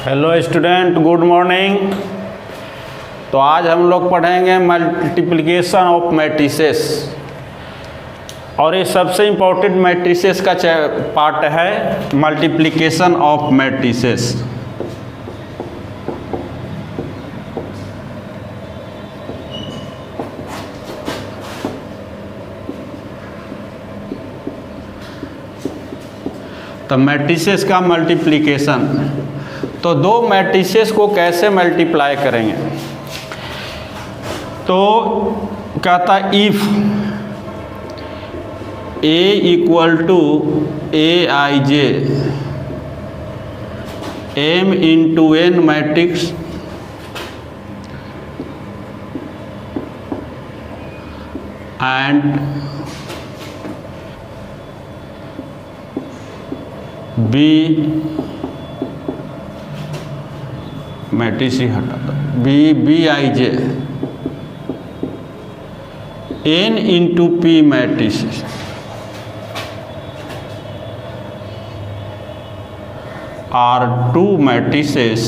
Hello student, good morning. तो आज हम लोग पढ़ेंगे मल्टीप्लिकेशन ऑफ मैट्रिसेस, और ये सबसे इम्पोर्टेंट मैट्रिसेस का पार्ट है मल्टीप्लिकेशन ऑफ मैट्रिसेस। तो मैट्रिसेस का मल्टीप्लिकेशन, तो दो मैट्रिसेस को कैसे मल्टीप्लाई करेंगे। तो कहता if A equal to AIJ M into N matrix and B matrix ही हटा दो, BIJ N into P matrix are two matrices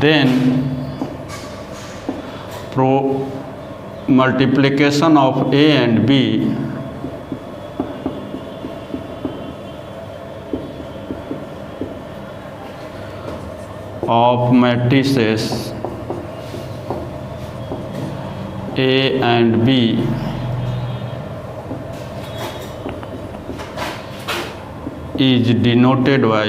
then multiplication of A and B of matrices A and B is denoted by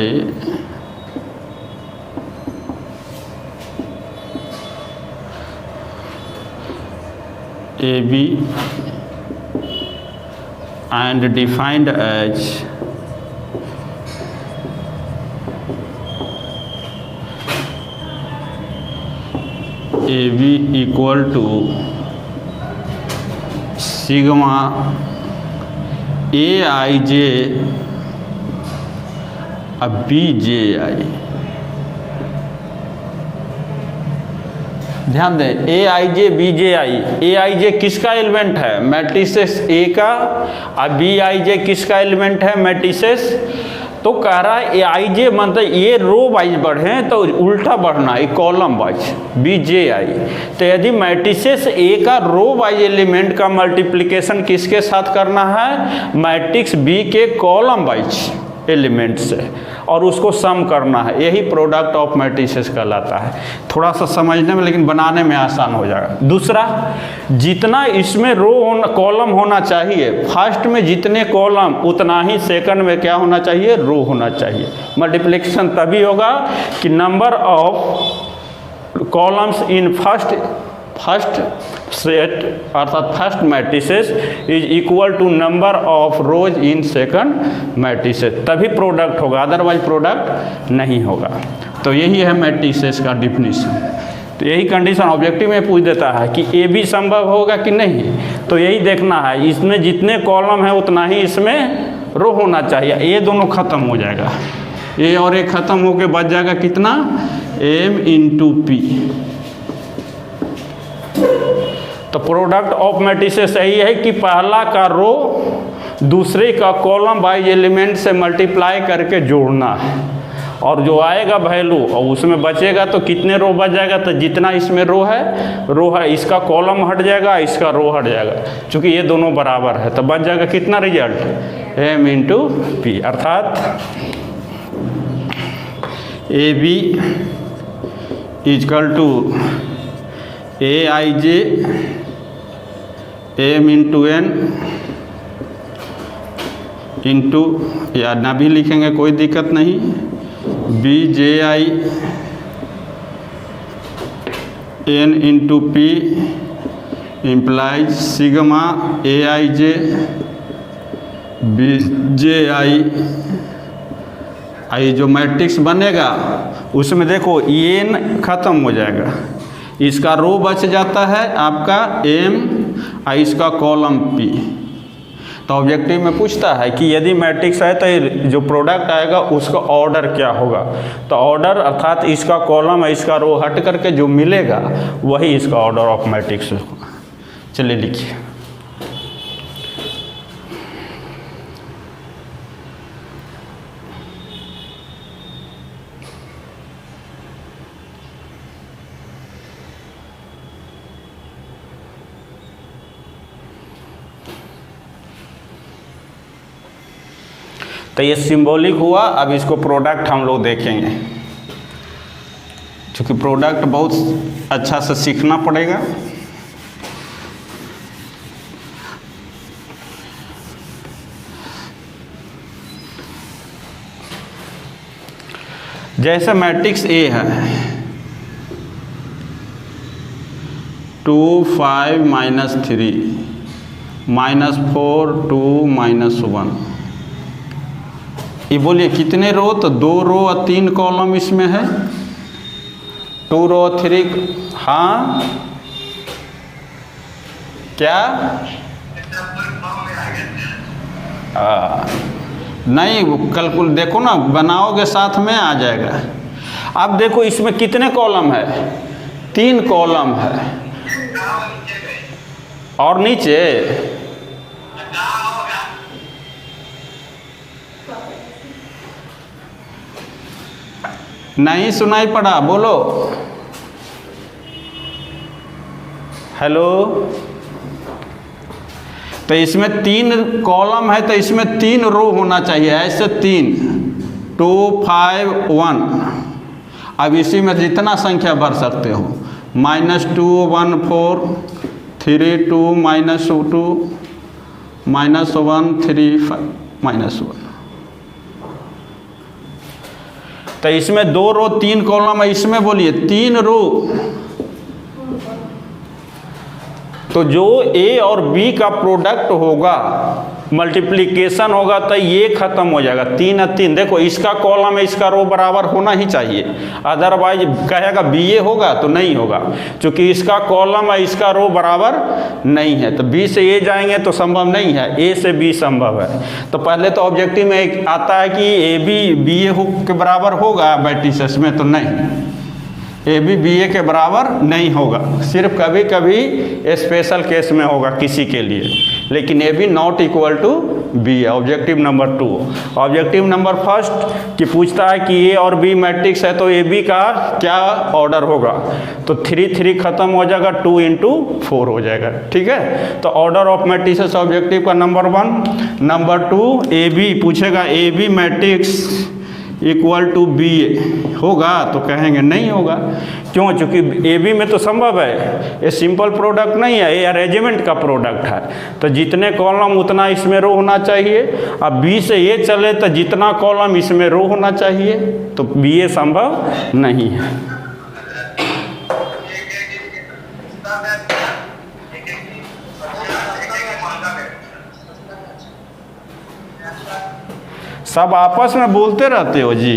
AB and defined as AB equal to sigma AIJ BJI। ध्यान दें, AIJ BJI, AIJ किसका element है? Matrices A का, और BIJ किसका element है? Matrices. तो कह रहा है AIJ मतलब ये रो वाइज बढ़े तो उल्टा बढ़ना, ये कॉलम वाइज BJI। तो यदि मैट्रिसेस A का रो वाइज एलिमेंट का मल्टीप्लिकेशन किसके साथ करना है? मैट्रिक्स B के कॉलम वाइज एलिमेंट से, और उसको सम करना है, यही प्रोडक्ट ऑफ मैट्रिसेस कहलाता है। थोड़ा सा समझने में लेकिन बनाने में आसान हो जाएगा। दूसरा, जितना इसमें रो कॉलम होना चाहिए, फर्स्ट में जितने कॉलम उतना ही सेकंड में क्या होना चाहिए? रो होना चाहिए। मल्टीप्लिकेशन तभी होगा कि number of columns in first set अर्थात first matrices is equal to number of rows in second matrices, तभी प्रोडक्ट होगा, अदरवाइज प्रोडक्ट नहीं होगा। तो यही है मैट्रिसेस का डिफिनीशन। तो यही कंडीशन ऑब्जेक्टिव में पूछ देता है कि ए भी संभव होगा कि नहीं। तो यही देखना है, इसमें जितने कॉलम है उतना ही इसमें रो होना चाहिए। ये दोनों खत्म हो जाएगा, ये और एक खत्म होकर बच जाएगा कितना? M into P। तो प्रोडक्ट ऑफ मैट्रिसेस यही है कि पहला का रो दूसरे का कॉलम बाई एलिमेंट से मल्टीप्लाई करके जोड़ना है, और जो आएगा वैल्यू और उसमें बचेगा तो कितने रो बच जाएगा? तो जितना इसमें रो है इसका कॉलम हट जाएगा, इसका रो हट जाएगा, क्योंकि ये दोनों बराबर है। तो बच जाएगा कितना रिजल्ट? M इंटू P, अर्थात AB is equal to AIJ M into N into, या ना भी लिखेंगे कोई दिक्कत नहीं, BJI N into P implies sigma AIJ BJI। आई जो मैट्रिक्स बनेगा उसमें देखो N खत्म हो जाएगा, इसका रो बच जाता है आपका M और इसका कॉलम P। तो ऑब्जेक्टिव में पूछता है कि यदि मैट्रिक्स है तो जो प्रोडक्ट आएगा उसका ऑर्डर क्या होगा। तो ऑर्डर अर्थात इसका कॉलम है इसका रो हट करके जो मिलेगा वही इसका ऑर्डर ऑफ मैट्रिक्स होगा। चलिए लिखिए। तो ये सिंबॉलिक हुआ। अब इसको प्रोडक्ट हम लोग देखेंगे, क्योंकि प्रोडक्ट बहुत अच्छा से सीखना पड़ेगा। जैसे मैट्रिक्स ए है 2 5 -3 -4 2 -1, ये बोलिए कितने रो? तो 2 रो और 3 कॉलम इसमें है। 2 रो 3, हाँ क्या? नहीं, कैलकुल देखो ना, बनाओगे साथ में आ जाएगा। अब देखो इसमें कितने कॉलम है? 3 कॉलम है। और नीचे नहीं सुनाई पड़ा, बोलो हेलो। तो इसमें 3 कॉलम है, तो इसमें 3 रो होना चाहिए, ऐसे 3 2 5 1। अब इसी में जितना संख्या भर सकते हो, -2 1 4 3 2 -2 -1 3 5 -1। तो इसमें 2 रो 3 कॉलम है, इसमें बोलिए 3 रो। तो जो ए और बी का प्रोडक्ट होगा, मल्टीप्लिकेशन होगा, तो ये खत्म हो जाएगा। 3 और 3, देखो इसका कॉलम है इसका रो बराबर होना ही चाहिए, अदरवाइज कहेगा बी ए होगा तो नहीं होगा, क्योंकि इसका कॉलम है इसका रो बराबर नहीं है। तो बी से ए जाएंगे तो संभव नहीं है, ए से बी संभव है। तो पहले तो ऑब्जेक्टिव में एक आता है कि ए बी बी ए के बराबर होगा, मैट्रिसेस में तो नहीं, ए बी बी ए के बराबर नहीं होगा। सिर्फ कभी कभी स्पेशल केस में होगा किसी के लिए, लेकिन A B not equal to B है। Objective number 2। ऑब्जेक्टिव नंबर 1 कि पूछता है कि ए और बी मैट्रिक्स है तो ए बी का क्या ऑर्डर होगा? तो 3 3 खत्म हो जाएगा, 2 × 4 हो जाएगा। ठीक है, तो ऑर्डर ऑफ मैट्रिसेस ऑब्जेक्टिव का नंबर 1। नंबर 2 ए बी पूछेगा, A B matrix equal to B A होगा? तो कहेंगे नहीं होगा। क्यों? क्योंकि ए बी में तो संभव है, ये सिंपल प्रोडक्ट नहीं है, ये अरेंजमेंट का प्रोडक्ट है। तो जितने कॉलम उतना इसमें रो होना चाहिए। अब बी से ए चले तो जितना कॉलम इसमें रो होना चाहिए, तो बी ए संभव नहीं है। सब आपस में बोलते रहते हो जी।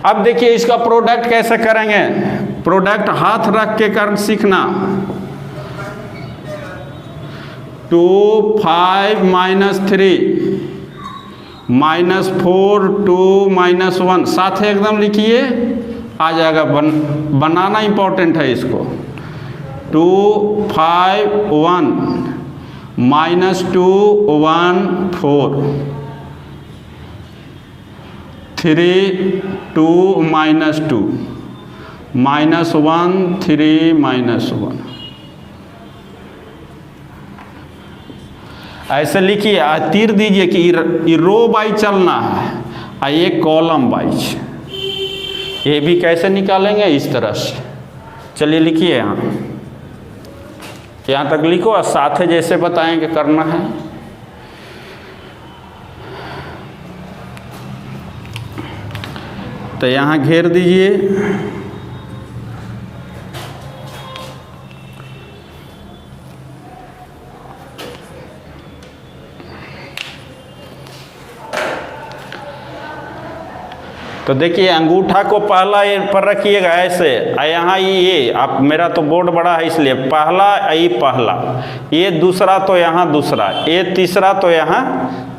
अब देखिए इसका प्रोडक्ट कैसे करेंगे। प्रोडक्ट हाथ रख के कर सीखना। 2 5 -3 -4 2 -1 साथ एकदम लिखिए, आ जाएगा। बनाना इंपॉर्टेंट है इसको। 2 5 1 -2 1 4 3 2 -2 -1 3 -1 ऐसे लिखिए। तीर दीजिए कि ये रो बाई चलना है और ये कॉलम बाई। ये भी कैसे निकालेंगे? इस तरह से। चलिए लिखिए, यहाँ तक लिखो और साथ है जैसे बताएंगे करना है। तो यहाँ घेर दीजिए। तो देखिए अंगूठा को पहला पर रखिएगा ऐसे, यहाँ ये आप, मेरा तो बोर्ड बड़ा है इसलिए पहला, ये पहला, ये दूसरा तो यहाँ दूसरा, ये तीसरा तो यहाँ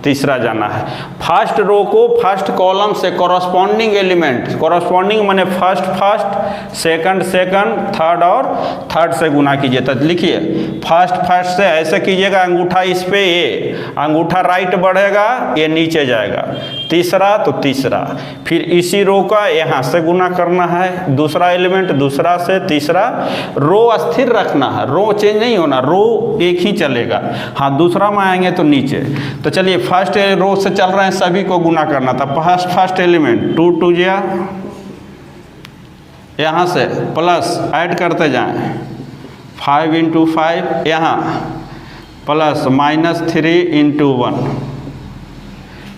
तीसरा जाना है। फर्स्ट रो को फर्स्ट कॉलम से कॉरस्पॉन्डिंग एलिमेंट, कॉरस्पॉन्डिंग माने first first, second second, third और थर्ड से गुना कीजिए। तो लिखिए फर्स्ट फर्स्ट से ऐसे कीजिएगा, अंगूठा इस पे ए, अंगूठा राइट बढ़ेगा, ये नीचे जाएगा, तीसरा तो तीसरा, फिर इसी रो का यहाँ से गुना करना है, दूसरा एलिमेंट दूसरा से, तीसरा। रो स्थिर रखना है, रो चेंज नहीं होना, रो एक ही चलेगा। हाँ दूसरा में आएंगे तो नीचे। तो चलिए फर्स्ट रो से चल रहे हैं, सभी को गुना करना था। फर्स्ट एलिमेंट 2 2 जा, यहाँ से प्लस ऐड करते जाएं, 5 × 5, यहाँ प्लस -3 × 1,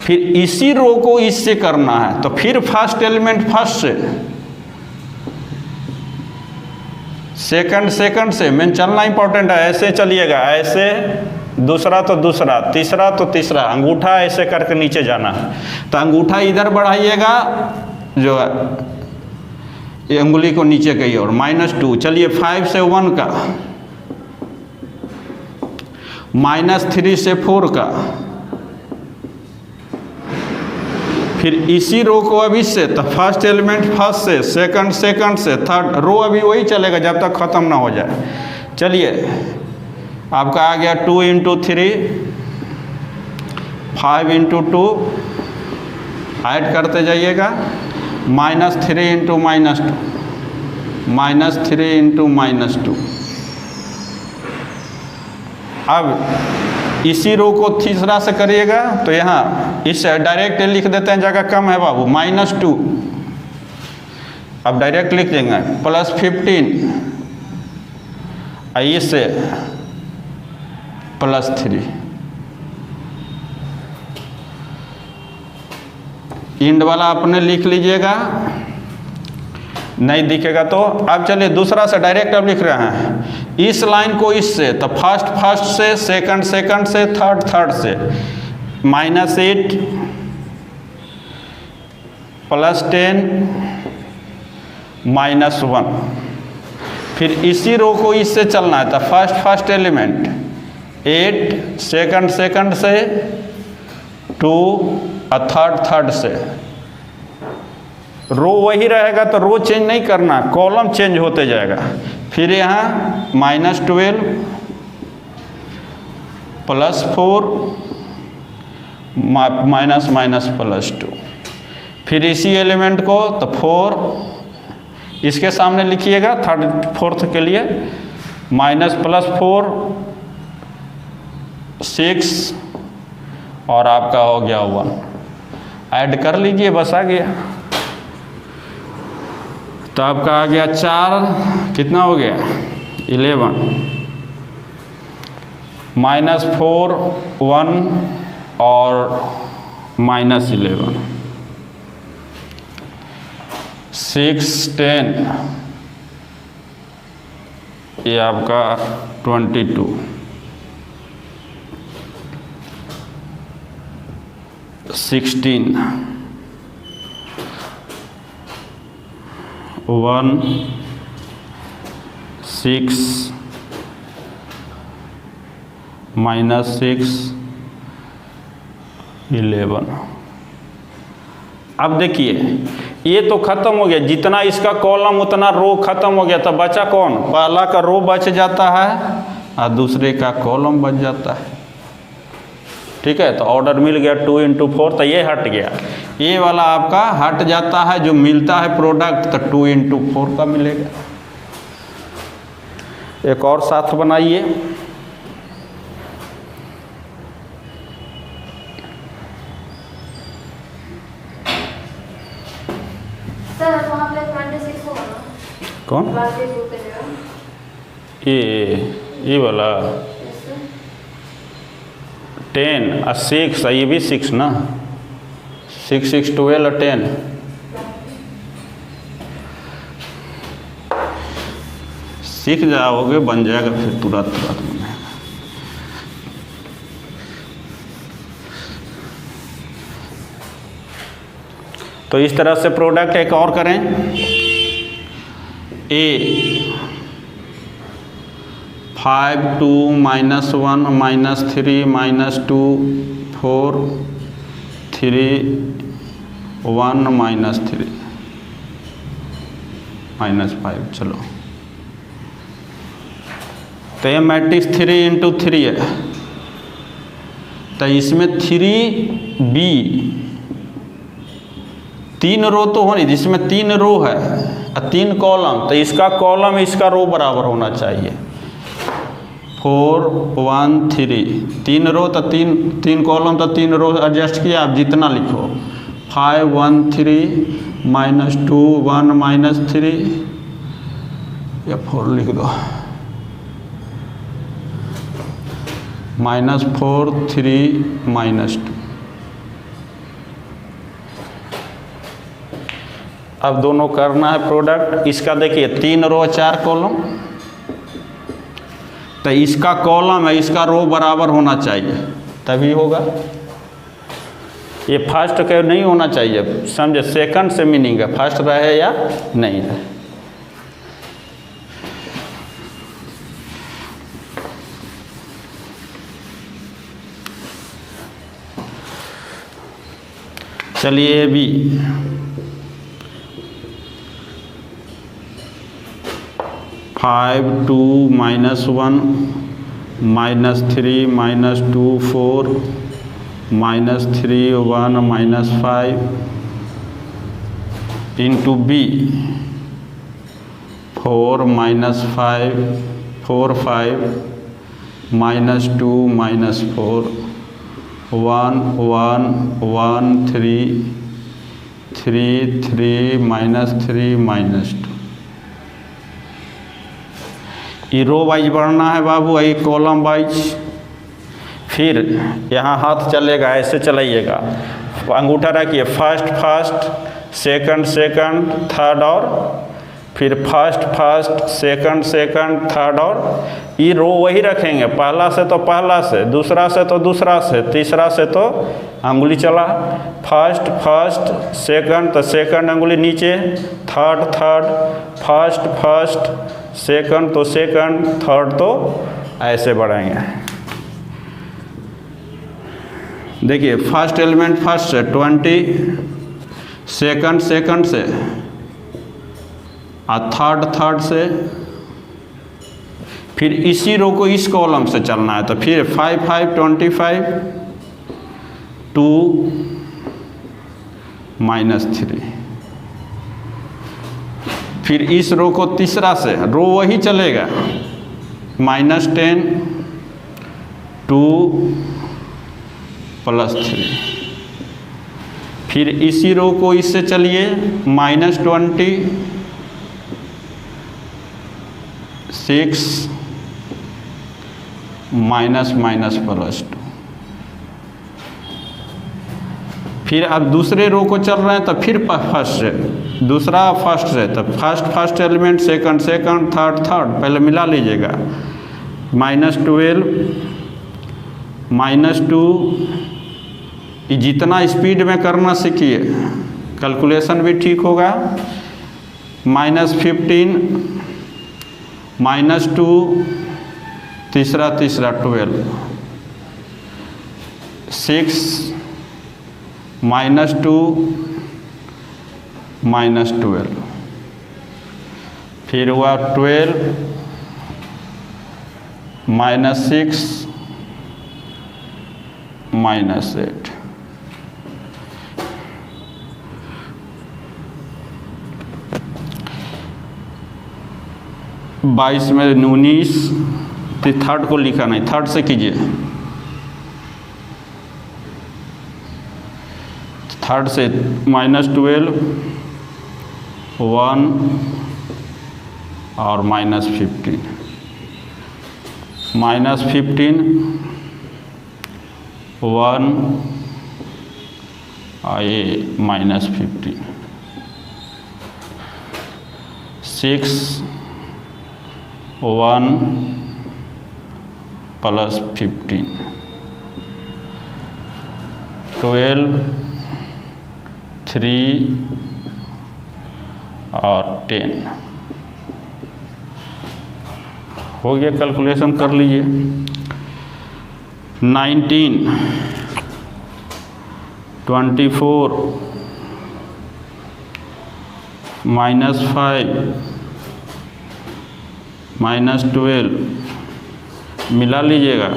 फिर इसी रो को इससे करना है। तो फिर फर्स्ट एलिमेंट फर्स्ट से, सेकंड सेकंड से, मेन चलना इंपॉर्टेंट है, ऐसे चलिएगा, ऐसे, दूसरा तो दूसरा, तीसरा तो तीसरा, अंगूठा ऐसे करके नीचे जाना है। तो अंगूठा इधर बढ़ाइएगा, जो है ये उंगली को नीचे की ओर, -2। चलिए 5 से 1 का, -3 से 4 का, फिर इसी रो को अभी से, तो फर्स्ट एलिमेंट फर्स्ट से, सेकंड सेकंड से, थर्ड, रो अभी वही चलेगा जब तक ख़त्म ना हो जाए। चलिए आपका आ गया 2 × 3, 5 × 2, ऐड करते जाइएगा, -3 × -2, -3 × -2। अब इसी रो को तीसरा से करिएगा, तो यहाँ इससे डायरेक्ट लिख देते हैं, जगह कम है बाबू, -2। अब डायरेक्ट लिख देंगे +15, इससे +3, इंड वाला अपने लिख लीजिएगा, नहीं दिखेगा तो। अब चलिए दूसरा से डायरेक्ट अब लिख रहे हैं, इस लाइन को इससे, तो फर्स्ट फर्स्ट से, सेकंड सेकंड से, थर्ड थर्ड से, -8 +10 -1, फिर इसी रो को इससे चलना है। तो first first element 8, second second से 2 और थर्ड थर्ड से। रो वही रहेगा, तो रो चेंज नहीं करना, कॉलम चेंज होते जाएगा। फिर यहाँ -12 +4 -2, फिर इसी एलिमेंट को, तो 4 इसके सामने लिखिएगा, थर्ड फोर्थ के लिए, -+4 6 और आपका हो गया 1, ऐड कर लीजिए, बस आ गया। तो आपका आ गया 4, कितना हो गया 11, -4 1 और -11, 6 10, ये आपका 22, 16 1 6 -6 11। अब देखिए ये तो खत्म हो गया, जितना इसका कॉलम उतना रो खत्म हो गया। तो बचा कौन, पहला का रो बच जाता है और दूसरे का कॉलम बच जाता है। ठीक है, तो ऑर्डर मिल गया 2 × 4, तो ये हट गया, ये वाला आपका हट जाता है। जो मिलता है प्रोडक्ट तो 2 × 4 का मिलेगा। एक और साथ बनाइए, सर वहाँ पे 26 होगा ना? कौन, ये वाला 10 और 6, ये भी 6 ना, 6 6 12 और 10। सीख जाओगे, बन जाएगा फिर तुरंत बनेगा। तो इस तरह से प्रोडक्ट एक और करें, A 5 2 -1 -3 -2 -4 3 1 -3 -5। चलो तो ये मैट्रिक्स 3 इंटू 3 है, तो इसमें 3B 3 रो तो होनी, जिसमें 3 रो है और 3 कॉलम, तो इसका कॉलम इसका रो बराबर होना चाहिए। 4 1 3 3 रो तो 3 कॉलम, तो 3 रो एडजस्ट किया, आप जितना लिखो। 5 1 3 -2 1 -3 या 4 लिख दो, -4 3 -2। अब दोनों करना है प्रोडक्ट। इसका देखिए 3 रो 4 कॉलम, तो इसका कॉलम है, इसका रो बराबर होना चाहिए तभी होगा। ये फर्स्ट के नहीं होना चाहिए, समझे, सेकंड से मीनिंग है फर्स्ट रहे या नहीं रहे। चलिए भी 5 2 -1 -3 -2 4 -3 1 -5 इंटू B 4 -5 4 5 -2 -4 1 1 1 3 3 3 -3 -2। ये रो वाइज बढ़ना है बाबू, ये कॉलम वाइज। फिर यहाँ हाथ चलेगा, ऐसे चलाइएगा, अंगूठा रखिए, first first, second second, third और फिर first first, second second, third और ये रो वही रखेंगे, पहला से तो पहला से, दूसरा से तो दूसरा से, तीसरा से तो अंगुली चला, फर्स्ट फर्स्ट, सेकंड तो सेकंड अंगुली नीचे, third third, first first, second तो सेकंड, थर्ड तो ऐसे बढ़ाएंगे। देखिए फर्स्ट एलिमेंट फर्स्ट से 20, सेकंड सेकंड से और थर्ड थर्ड से, फिर इसी रो को इस कॉलम से चलना है, तो फिर 5 5 25 2 -3, फिर इस रो को तीसरा से, रो वही चलेगा, -10 2 +3, फिर इसी रो को इससे चलिए -20 6 -2, फिर अब दूसरे रो को चल रहे हैं, तो फिर फर्स्ट से, दूसरा फर्स्ट से, तो first first element, second second, third third, पहले मिला लीजिएगा, -12 -2, ये जितना स्पीड में करना सीखिए, कैलकुलेशन भी ठीक होगा। -15 -2, तीसरा तीसरा 12 6 -2 -12, फिर हुआ 12 -6 -8, बाईस में 19, थर्ड को लिखा नहीं, थर्ड से कीजिए, थर्ड से -12 1 और -15 -15 1 और ये -15 6 1 +15 12 3 और 10 हो गया। कैलकुलेशन कर लीजिए। 19 24 -5 -12 मिला लीजिएगा,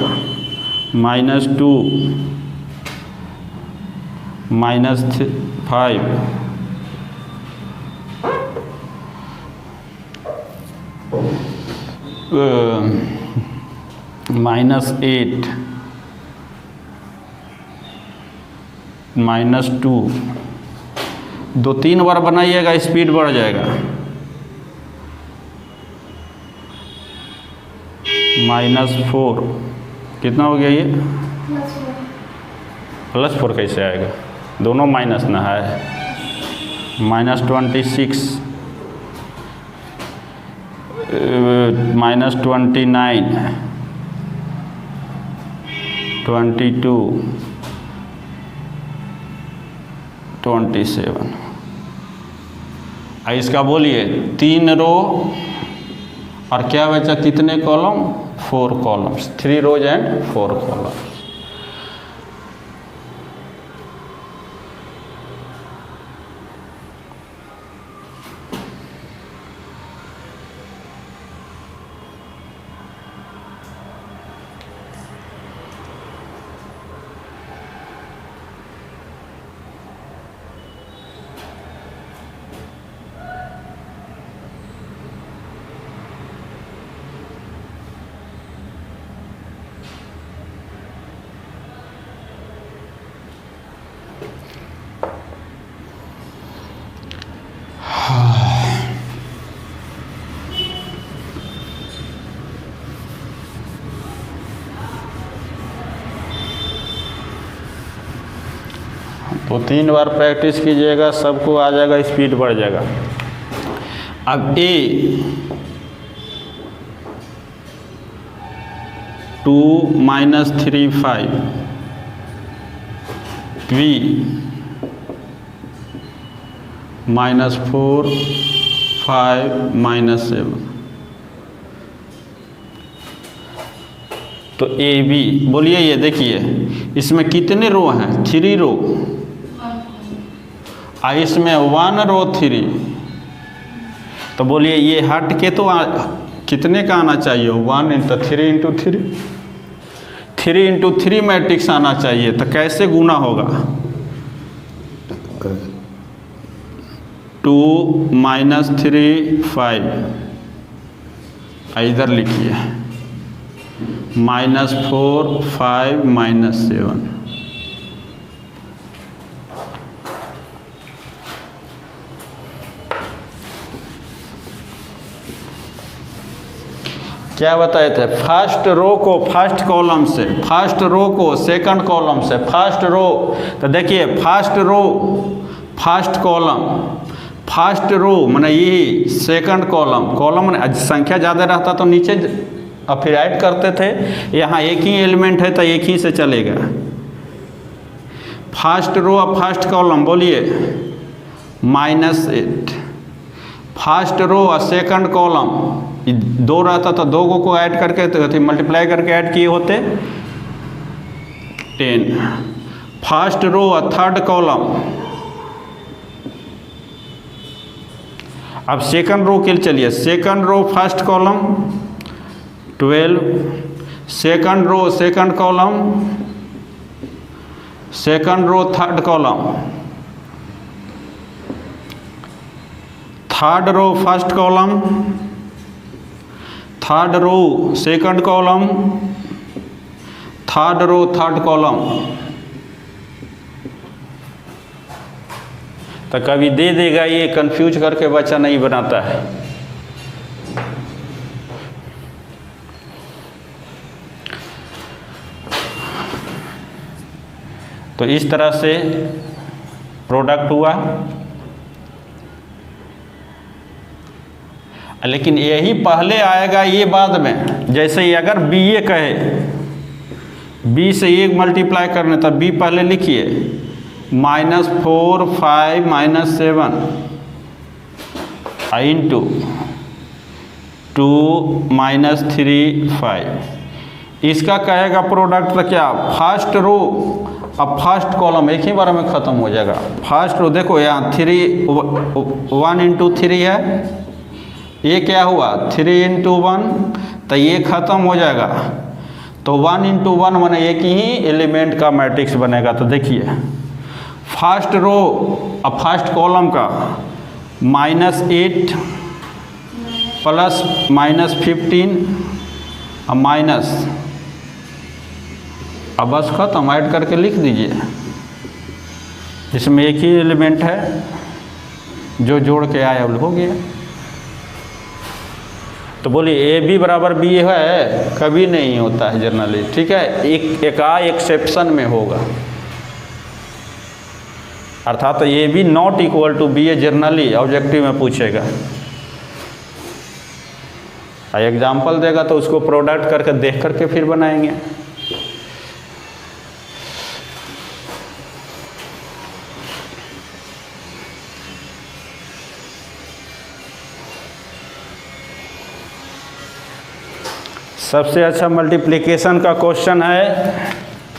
-2 -5 -8 -2, 2-3 बार बनाइएगा, स्पीड बढ़ जाएगा। -4 कितना हो गया ये? +4 कैसे आएगा? दोनों माइनस ना है। -26 -29 22 27। इसका बोलिए 3 रो और क्या बचा, कितने column? 4 columns, 3 rows and 4 columns. तो 3 बार प्रैक्टिस कीजिएगा, सबको आ जाएगा, स्पीड बढ़ जाएगा। अब A 2 -3 5, B -4 5 -7। तो ए बी बोलिए, ये देखिए इसमें कितने रो हैं? 3 रो, इसमें 1 रो 3। तो बोलिए ये हट के तो कितने का आना चाहिए? 1 × 3 × 3, 3 × 3 मैट्रिक्स आना चाहिए। तो कैसे गुना होगा? 2 -3 5, इधर लिखिए -4 5 -7। क्या बताए थे? फर्स्ट रो को फर्स्ट कॉलम से, फर्स्ट रो को सेकंड कॉलम से, फर्स्ट रो। तो देखिए first row first column, first row माने यही सेकंड कॉलम, कॉलम संख्या ज़्यादा रहता तो नीचे अब फिर ऐड करते थे। यहाँ एक ही एलिमेंट है तो एक ही से चलेगा। फर्स्ट रो और फर्स्ट कॉलम बोलिए -8। फर्स्ट रो और सेकंड कॉलम 2 रहता तो 2 को ऐड करके तो मल्टीप्लाई करके ऐड किए होते 10। फर्स्ट रो और थर्ड कॉलम, अब सेकंड रो के लिए चलिए, second row first column 12, second row second column, second row third column, third row first column, third row second column, third row third column. तो कभी दे देगा, ये कंफ्यूज करके बच्चा नहीं बनाता है। तो इस तरह से प्रोडक्ट हुआ। लेकिन यही पहले आएगा, ये बाद में। जैसे ही अगर बी ए कहे, बी से एक मल्टीप्लाई करने, तब बी पहले लिखिए -4 5 -7 इंटू 2 -3 5। इसका कहेगा प्रोडक्ट तो क्या? फर्स्ट रो अब फर्स्ट कॉलम एक ही बार में ख़त्म हो जाएगा। फर्स्ट रो देखो यहाँ 1 इंटू 3 है, ये क्या हुआ 3 इंटू 1, तो ये ख़त्म हो जाएगा। तो 1 इंटू 1 माने एक ही एलिमेंट का मैट्रिक्स बनेगा। तो देखिए फर्स्ट रो अब फर्स्ट कॉलम का -8 प्लस -15 और माइनस, अब बस खत्म, ऐड करके लिख दीजिए। इसमें एक ही एलिमेंट है, जो जोड़ के आया हो गया। तो बोलिए ए बी बराबर बी है, कभी नहीं होता है जनरली, ठीक है। एक एक्सेप्शन में होगा, अर्थात तो A B not equal to B A generally objective में पूछेगा। एग्जाम्पल देगा तो उसको प्रोडक्ट करके देख करके फिर बनाएंगे। सबसे अच्छा मल्टीप्लिकेशन का क्वेश्चन है,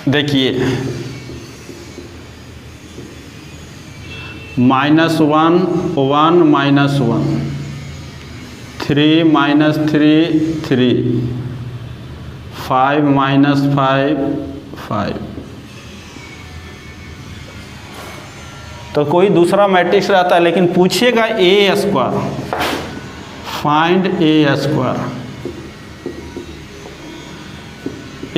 देखिए -1 1 -1 3 -3 3 5 -5 5। तो कोई दूसरा मैट्रिक्स रहता है, लेकिन पूछिएगा ए स्क्वायर, फाइंड ए स्क्वायर।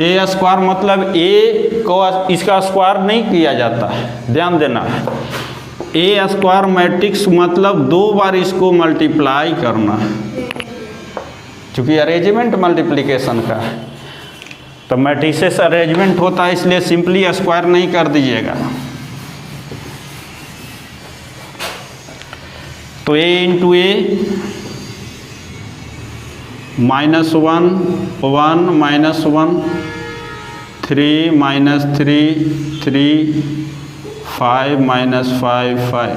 ए स्क्वायर मतलब ए को इसका स्क्वायर नहीं किया जाता है, ध्यान देना है। ए स्क्वायर मैट्रिक्स मतलब 2 बार इसको मल्टीप्लाई करना है, क्योंकि अरेंजमेंट मल्टीप्लिकेशन का है। तो मैट्रिसेस अरेंजमेंट होता है, इसलिए सिंपली स्क्वायर नहीं कर दीजिएगा। तो ए इंटू ए -1 1 -1 3 -3 3 5 -5 5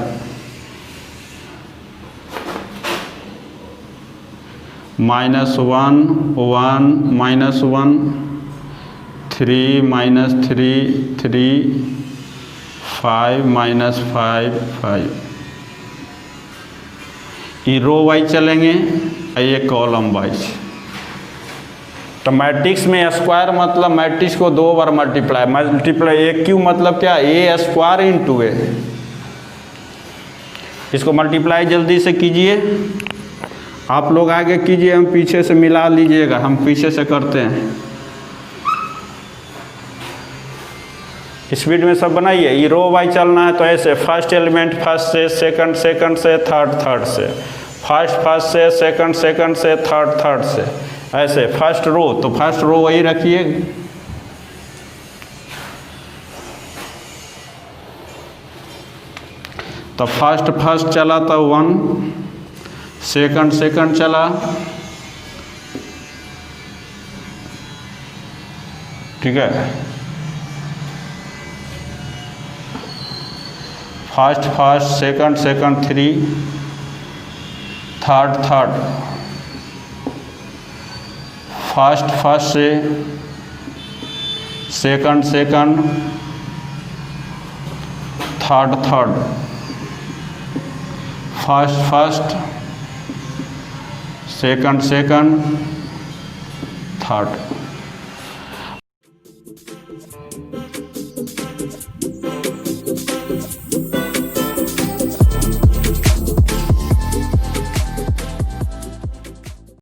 -1 1 -1 3 -3 3 5 -5 5। ये रो वाइज चलेंगे, ये कॉलम वाइज। तो मैट्रिक्स में स्क्वायर मतलब मैट्रिक्स को 2 बार मल्टीप्लाई ए क्यू मतलब क्या, ए स्क्वायर इंटू ए। इसको मल्टीप्लाई जल्दी से कीजिए, आप लोग आगे कीजिए, हम पीछे से मिला लीजिएगा, हम पीछे से करते हैं। स्पीड में सब बनाइए। ये रो वाइज चलना है, तो ऐसे फर्स्ट एलिमेंट फर्स्ट से, सेकंड सेकंड से, थर्ड से, फर्स्ट से, सेकंड से, थर्ड से, ऐसे फर्स्ट रो। तो फर्स्ट रो वही रखिए। तो फर्स्ट चला था 1, सेकंड चला, ठीक है। फर्स्ट सेकंड 3, थर्ड फर्स्ट से, second third first second third.